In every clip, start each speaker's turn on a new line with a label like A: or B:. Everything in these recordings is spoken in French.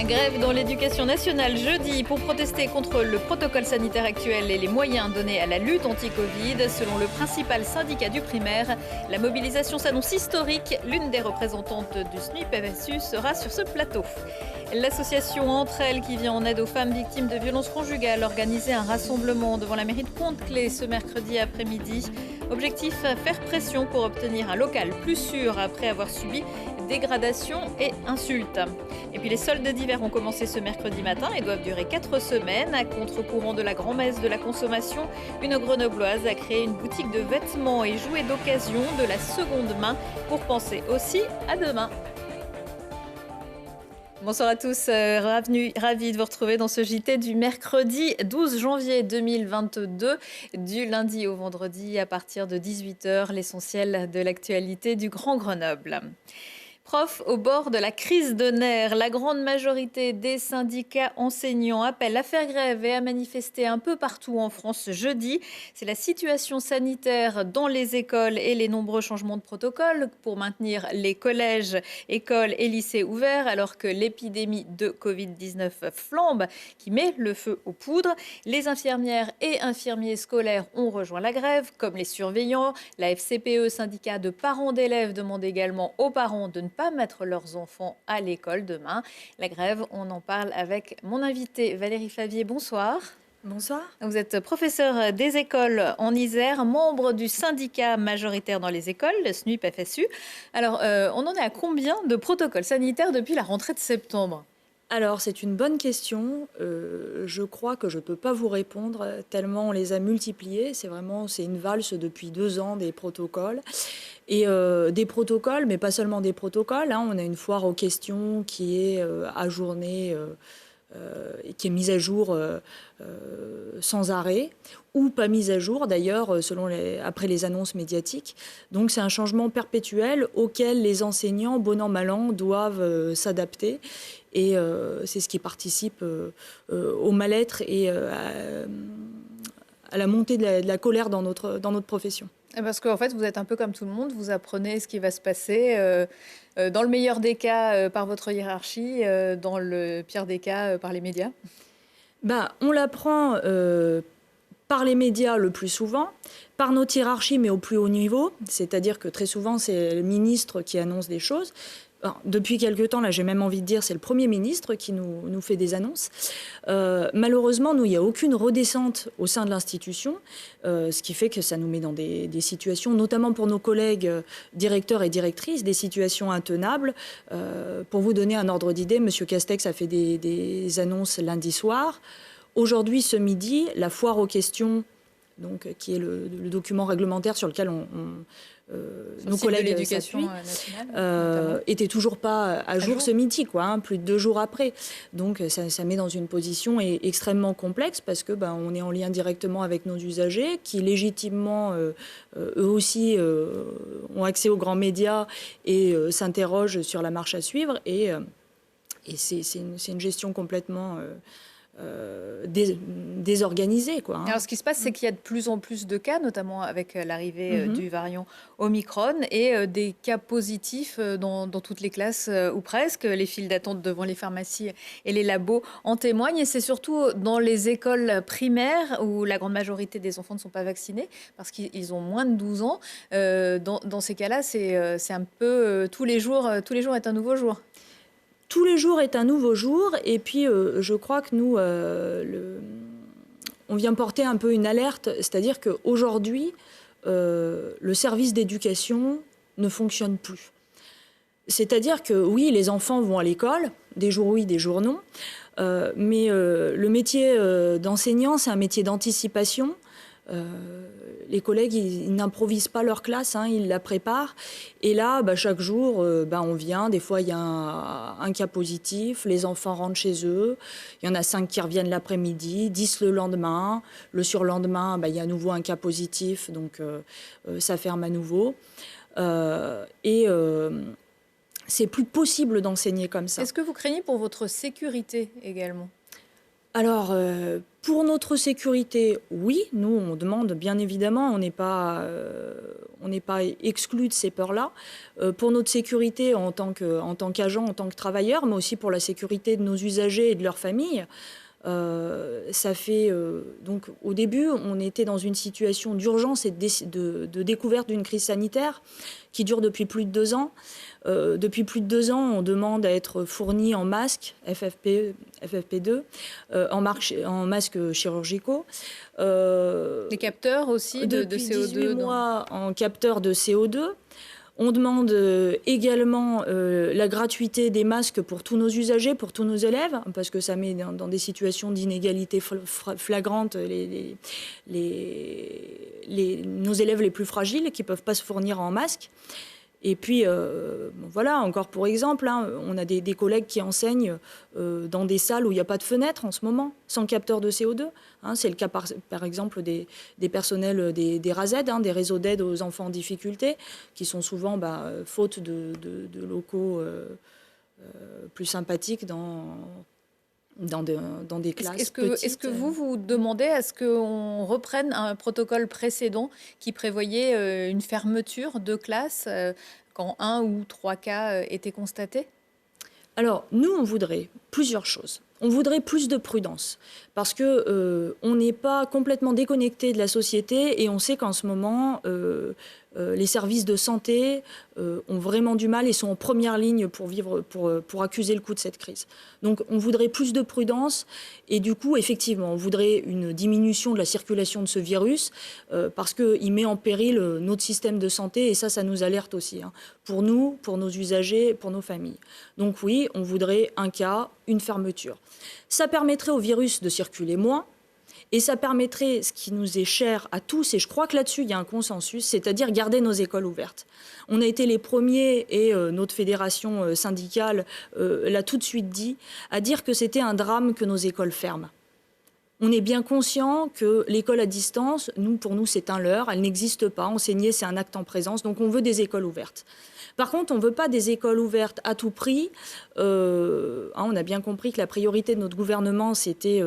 A: Grève dans l'éducation nationale jeudi pour protester contre le protocole sanitaire actuel et les moyens donnés à la lutte anti-Covid. Selon le principal syndicat du primaire, la mobilisation s'annonce historique. L'une des représentantes du SNUIP-FSU sera sur ce plateau. L'association Entre Elles, qui vient en aide aux femmes victimes de violences conjugales, a organisé un rassemblement devant la mairie de Pont-de-Claix ce mercredi après-midi. Objectif, faire pression pour obtenir un local plus sûr après avoir subi dégradation et insultes. Et puis les soldes d'hiver ont commencé ce mercredi matin et doivent durer 4 semaines. À contre-courant de la grand-messe de la consommation, une grenobloise a créé une boutique de vêtements et jouets d'occasion de la seconde main pour penser aussi à demain. Bonsoir à tous, ravi de vous retrouver dans ce JT du mercredi 12 janvier 2022, du lundi au vendredi à partir de 18h, l'essentiel de l'actualité du Grand Grenoble. Profs au bord de la crise de nerfs, la grande majorité des syndicats enseignants appellent à faire grève et à manifester un peu partout en France jeudi. C'est la situation sanitaire dans les écoles et les nombreux changements de protocole pour maintenir les collèges, écoles et lycées ouverts alors que l'épidémie de Covid-19 flambe, qui met le feu aux poudres. Les infirmières et infirmiers scolaires ont rejoint la grève, comme les surveillants. La FCPE, syndicat de parents d'élèves, demande également aux parents de ne pas mettre leurs enfants à l'école demain. La grève, on en parle avec mon invité Valérie Favier. Bonsoir.
B: Bonsoir.
A: Vous êtes professeur des écoles en Isère, membre du syndicat majoritaire dans les écoles, le SNUIP-FSU. Alors, on en est à combien de protocoles sanitaires depuis la rentrée de septembre ?
B: Alors, c'est une bonne question. Je crois que je ne peux pas vous répondre tellement on les a multipliés. C'est une valse depuis 2 ans des protocoles. Et des protocoles, mais pas seulement des protocoles. On a une foire aux questions qui est ajournée, qui est mise à jour sans arrêt, ou pas mise à jour d'ailleurs après les annonces médiatiques. Donc c'est un changement perpétuel auquel les enseignants, bon an mal an, doivent s'adapter. Et c'est ce qui participe au mal-être et à la montée de la colère dans notre profession.
A: Parce qu'en fait, vous êtes un peu comme tout le monde, vous apprenez ce qui va se passer, dans le meilleur des cas par votre hiérarchie, dans le pire des cas par les médias.
B: On l'apprend par les médias le plus souvent, par notre hiérarchie mais au plus haut niveau, c'est-à-dire que très souvent c'est le ministre qui annonce des choses. Alors, depuis quelques temps, là, j'ai même envie de dire, c'est le Premier ministre qui nous fait des annonces. Malheureusement, nous, il n'y a aucune redescente au sein de l'institution, ce qui fait que ça nous met dans des situations, notamment pour nos collègues directeurs et directrices, des situations intenables. Pour vous donner un ordre d'idée, M. Castex a fait des annonces lundi soir. Aujourd'hui, ce midi, la foire aux questions, donc, qui est le document réglementaire sur lequel nos collègues de l'éducation nationale étaient toujours pas à jour ce midi, plus de 2 jours après. Donc ça met dans une position extrêmement complexe parce que on est en lien directement avec nos usagers qui légitimement eux aussi ont accès aux grands médias et s'interrogent sur la marche à suivre et c'est une gestion complètement désorganisé.
A: Alors, ce qui se passe, c'est qu'il y a de plus en plus de cas, notamment avec l'arrivée du variant Omicron, et des cas positifs dans toutes les classes, ou presque. Les files d'attente devant les pharmacies et les labos en témoignent. Et c'est surtout dans les écoles primaires où la grande majorité des enfants ne sont pas vaccinés, parce qu'ils ont moins de 12 ans. Dans ces cas-là, c'est un peu tous les jours est un nouveau jour.
B: Tous les jours est un nouveau jour et puis je crois que nous, on vient porter un peu une alerte, c'est-à-dire qu'aujourd'hui, le service d'éducation ne fonctionne plus. C'est-à-dire que oui, les enfants vont à l'école, des jours oui, des jours non, mais le métier d'enseignant, c'est un métier d'anticipation. Les collègues, ils n'improvisent pas leur classe, ils la préparent. Et là, chaque jour, on vient. Des fois, il y a un cas positif. Les enfants rentrent chez eux. Il y en a 5 qui reviennent l'après-midi, 10 le lendemain. Le surlendemain, il y a à nouveau un cas positif. Donc, ça ferme à nouveau. C'est plus possible d'enseigner comme ça.
A: Est-ce que vous craignez pour votre sécurité également ?
B: Alors, pour notre sécurité, oui, nous, on demande bien évidemment, on on n'est pas exclu de ces peurs-là. Pour notre sécurité en tant qu'agent, en tant que travailleur, mais aussi pour la sécurité de nos usagers et de leurs familles. Ça fait donc au début, on était dans une situation d'urgence et de découverte d'une crise sanitaire qui dure depuis plus de 2 ans. Depuis plus de 2 ans, on demande à être fourni en masques FFP2, en masques chirurgicaux.
A: Des capteurs aussi de
B: depuis
A: CO2
B: 18 mois en capteurs de CO2. On demande également la gratuité des masques pour tous nos usagers, pour tous nos élèves, parce que ça met dans des situations d'inégalité flagrante nos élèves les plus fragiles qui ne peuvent pas se fournir en masque. Et puis, voilà, encore pour exemple, hein, on a des collègues qui enseignent dans des salles où il n'y a pas de fenêtre en ce moment, sans capteur de CO2. Hein, c'est le cas, par exemple, des personnels des RASED, hein, des réseaux d'aide aux enfants en difficulté, qui sont souvent, faute de locaux plus sympathiques dans des classes
A: Est-ce
B: petites.
A: que vous demandez à ce qu'on reprenne un protocole précédent qui prévoyait une fermeture de classe quand 1 ou 3 cas étaient constatés?
B: Alors, nous, on voudrait plusieurs choses. On voudrait plus de prudence parce que on n'est pas complètement déconnecté de la société et on sait qu'en ce moment, les services de santé ont vraiment du mal et sont en première ligne pour accuser le coup de cette crise. Donc, on voudrait plus de prudence et du coup, effectivement, on voudrait une diminution de la circulation de ce virus parce qu'il met en péril notre système de santé et ça nous alerte aussi, hein, pour nous, pour nos usagers, pour nos familles. Donc oui, on voudrait un cas, une fermeture. Ça permettrait au virus de circuler moins et ça permettrait, ce qui nous est cher à tous, et je crois que là-dessus il y a un consensus, c'est-à-dire garder nos écoles ouvertes. On a été les premiers, et notre fédération syndicale l'a tout de suite dit, à dire que c'était un drame que nos écoles ferment. On est bien conscient que l'école à distance, pour nous, c'est un leurre, elle n'existe pas. Enseigner, c'est un acte en présence, donc on veut des écoles ouvertes. Par contre, on ne veut pas des écoles ouvertes à tout prix. On a bien compris que la priorité de notre gouvernement, c'était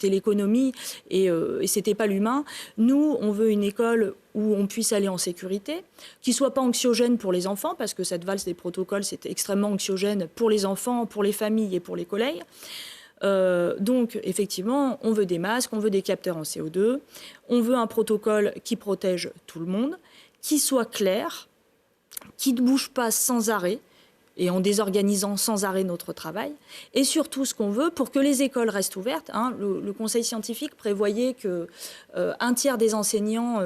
B: l'économie et ce n'était pas l'humain. Nous, on veut une école où on puisse aller en sécurité, qui ne soit pas anxiogène pour les enfants, parce que cette valse des protocoles, c'est extrêmement anxiogène pour les enfants, pour les familles et pour les collègues. Donc, effectivement, on veut des masques, on veut des capteurs en CO2, on veut un protocole qui protège tout le monde, qui soit clair, qui ne bouge pas sans arrêt et en désorganisant sans arrêt notre travail. Et surtout, ce qu'on veut, pour que les écoles restent ouvertes, hein, le Conseil scientifique prévoyait qu'un tiers des enseignants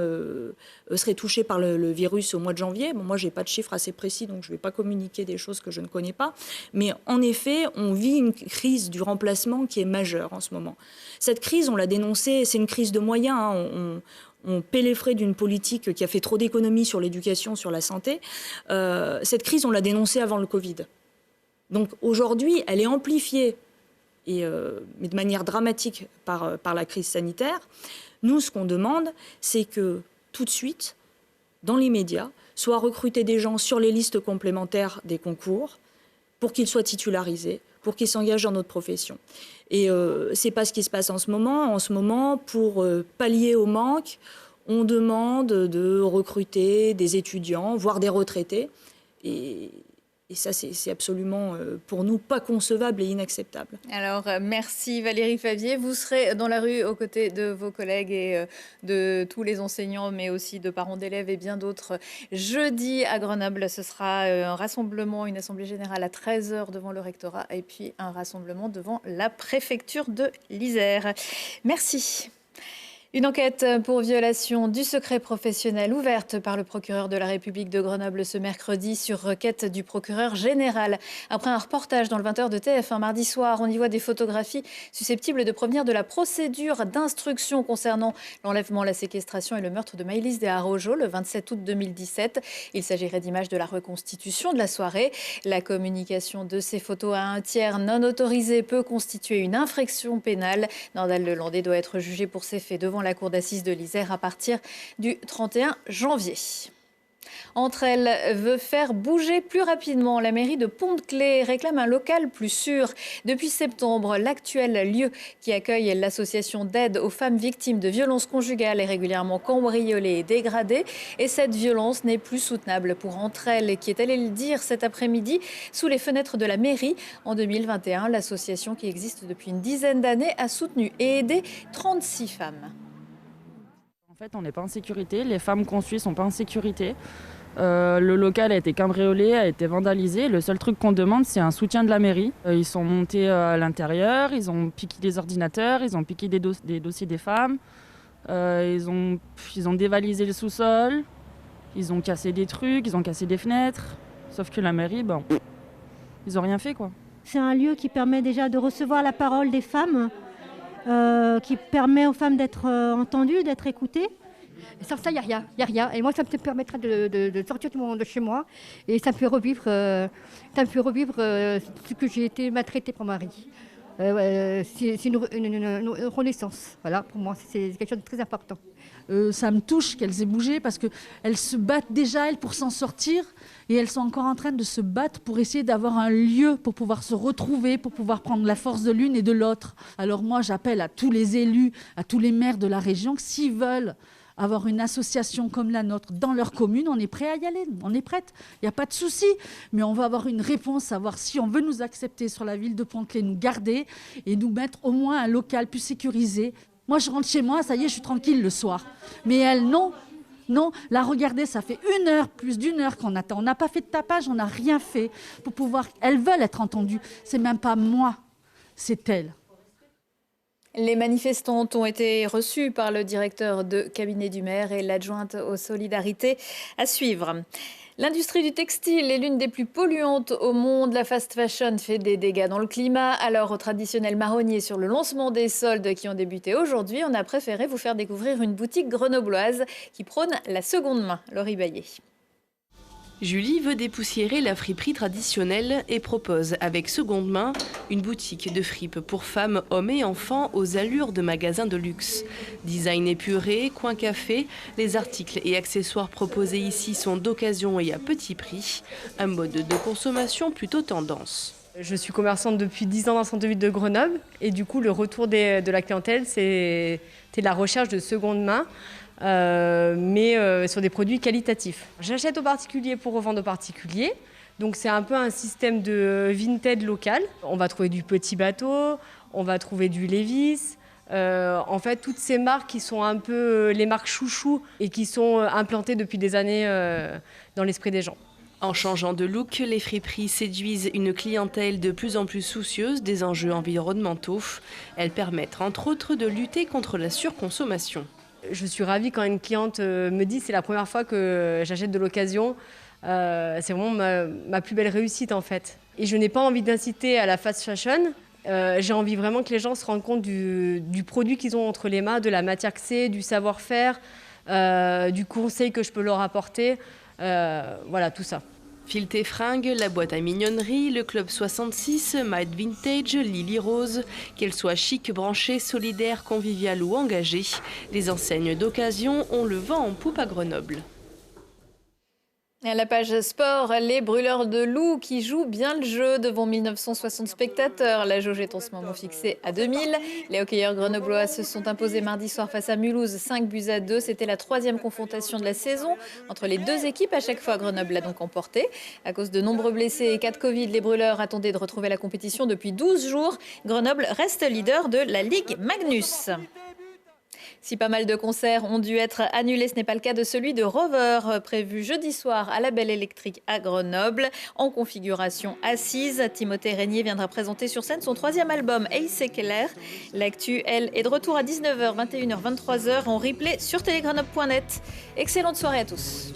B: seraient touchés par le virus au mois de janvier. Bon, moi, je n'ai pas de chiffres assez précis, donc je ne vais pas communiquer des choses que je ne connais pas. Mais en effet, on vit une crise du remplacement qui est majeure en ce moment. Cette crise, on l'a dénoncée, c'est une crise de moyens. Hein, on paie les frais d'une politique qui a fait trop d'économies sur l'éducation, sur la santé. Cette crise, on l'a dénoncée avant le Covid. Donc aujourd'hui, elle est amplifiée, mais de manière dramatique par la crise sanitaire. Nous, ce qu'on demande, c'est que tout de suite, dans l'immédiat, soient recrutés des gens sur les listes complémentaires des concours pour qu'ils soient titularisés, pour qu'ils s'engagent dans notre profession. Et ce n'est pas ce qui se passe en ce moment. En ce moment, pour pallier au manque, on demande de recruter des étudiants, voire des retraités. Et ça, c'est absolument, pour nous, pas concevable et inacceptable.
A: Alors, merci Valérie Favier. Vous serez dans la rue aux côtés de vos collègues et de tous les enseignants, mais aussi de parents d'élèves et bien d'autres. Jeudi, à Grenoble, ce sera un rassemblement, une assemblée générale à 13h devant le rectorat et puis un rassemblement devant la préfecture de l'Isère. Merci. Une enquête pour violation du secret professionnel ouverte par le procureur de la République de Grenoble ce mercredi sur requête du procureur général. Après un reportage dans le 20h de TF1 mardi soir, on y voit des photographies susceptibles de provenir de la procédure d'instruction concernant l'enlèvement, la séquestration et le meurtre de Maëlys Desarrojo le 27 août 2017. Il s'agirait d'images de la reconstitution de la soirée. La communication de ces photos à un tiers non autorisé peut constituer une infraction pénale. Nordal Lelandais doit être jugé pour ces faits devant la cour d'assises de l'Isère à partir du 31 janvier. Entre elles veut faire bouger plus rapidement. La mairie de Pont-de-Claix réclame un local plus sûr. Depuis septembre, l'actuel lieu qui accueille l'association d'aide aux femmes victimes de violences conjugales est régulièrement cambriolé et dégradé. Et cette violence n'est plus soutenable pour Entre elles, qui est allée le dire cet après-midi sous les fenêtres de la mairie. En 2021, l'association qui existe depuis une dizaine d'années a soutenu et aidé 36 femmes.
C: En fait, on n'est pas en sécurité, les femmes qu'on suit ne sont pas en sécurité. Le local a été cambriolé, a été vandalisé. Le seul truc qu'on demande, c'est un soutien de la mairie. Ils sont montés à l'intérieur, ils ont piqué des ordinateurs, ils ont piqué des dossiers des femmes. Ils ont dévalisé le sous-sol, ils ont cassé des trucs, ils ont cassé des fenêtres. Sauf que la mairie, ils n'ont rien fait, quoi.
D: C'est un lieu qui permet déjà de recevoir la parole des femmes, qui permet aux femmes d'être entendues, d'être écoutées.
E: Et sans ça, il n'y a rien. Et moi, ça me permettra de sortir de chez moi. Et ça me fait revivre, ce que j'ai été maltraitée par mon mari. C'est une renaissance. Voilà, pour moi, c'est quelque chose de très important.
F: Ça me touche qu'elles aient bougé parce qu'elles se battent déjà, elles, pour s'en sortir. Et elles sont encore en train de se battre pour essayer d'avoir un lieu pour pouvoir se retrouver, pour pouvoir prendre la force de l'une et de l'autre. Alors moi, j'appelle à tous les élus, à tous les maires de la région, que s'ils veulent avoir une association comme la nôtre dans leur commune, on est prêt à y aller, on est prête, il n'y a pas de souci. Mais on va avoir une réponse, savoir si on veut nous accepter sur la ville de Pont-de-Claix, nous garder et nous mettre au moins un local plus sécurisé. Moi, je rentre chez moi, ça y est, je suis tranquille le soir. Mais elles, non. Non, là, regardez, ça fait plus d'une heure qu'on attend. On n'a pas fait de tapage, on n'a rien fait pour pouvoir... Elles veulent être entendues. C'est même pas moi, c'est elles.
A: Les manifestantes ont été reçues par le directeur de cabinet du maire et l'adjointe aux solidarités à suivre. L'industrie du textile est l'une des plus polluantes au monde. La fast fashion fait des dégâts dans le climat. Alors, au traditionnel marronnier sur le lancement des soldes qui ont débuté aujourd'hui, on a préféré vous faire découvrir une boutique grenobloise qui prône la seconde main. Laurie Baillet.
G: Julie veut dépoussiérer la friperie traditionnelle et propose, avec Seconde Main, une boutique de fripes pour femmes, hommes et enfants aux allures de magasins de luxe. Design épuré, coin café, les articles et accessoires proposés ici sont d'occasion et à petit prix. Un mode de consommation plutôt tendance.
H: Je suis commerçante depuis 10 ans dans le centre-ville de Grenoble et du coup le retour de la clientèle, c'est la recherche de seconde main. Mais sur des produits qualitatifs. J'achète aux particuliers pour revendre aux particuliers. Donc c'est un peu un système de vintage local. On va trouver du Petit Bateau, on va trouver du Levi's. En fait, toutes ces marques qui sont un peu les marques chouchous et qui sont implantées depuis des années dans l'esprit des gens.
G: En changeant de look, les friperies séduisent une clientèle de plus en plus soucieuse des enjeux environnementaux. Elles permettent entre autres de lutter contre la surconsommation.
H: Je suis ravie quand une cliente me dit c'est la première fois que j'achète de l'occasion. C'est vraiment ma plus belle réussite en fait. Et je n'ai pas envie d'inciter à la fast fashion. J'ai envie vraiment que les gens se rendent compte du produit qu'ils ont entre les mains, de la matière que c'est, du savoir-faire, du conseil que je peux leur apporter. Voilà, tout ça.
G: Fil tes fringues, la boîte à mignonnerie, le club 66, Mad Vintage, Lily Rose, qu'elles soient chic, branchées, solidaires, conviviales ou engagées, les enseignes d'occasion ont le vent en poupe à Grenoble.
A: À la page sport, les brûleurs de loups qui jouent bien le jeu devant 1960 spectateurs. La jauge est en ce moment fixée à 2000. Les hockeyeurs grenoblois se sont imposés mardi soir face à Mulhouse, 5-2. C'était la 3e confrontation de la saison entre les deux équipes. À chaque fois, Grenoble l'a donc emporté. À cause de nombreux blessés et cas de Covid, les brûleurs attendaient de retrouver la compétition depuis 12 jours. Grenoble reste leader de la Ligue Magnus. Si pas mal de concerts ont dû être annulés, ce n'est pas le cas de celui de Rover, prévu jeudi soir à la Belle Électrique à Grenoble. En configuration assise, Timothée Régnier viendra présenter sur scène son 3e album, Ace et Keller. L'actu, elle, est de retour à 19h, 21h, 23h en replay sur télégrenoble.net. Excellente soirée à tous.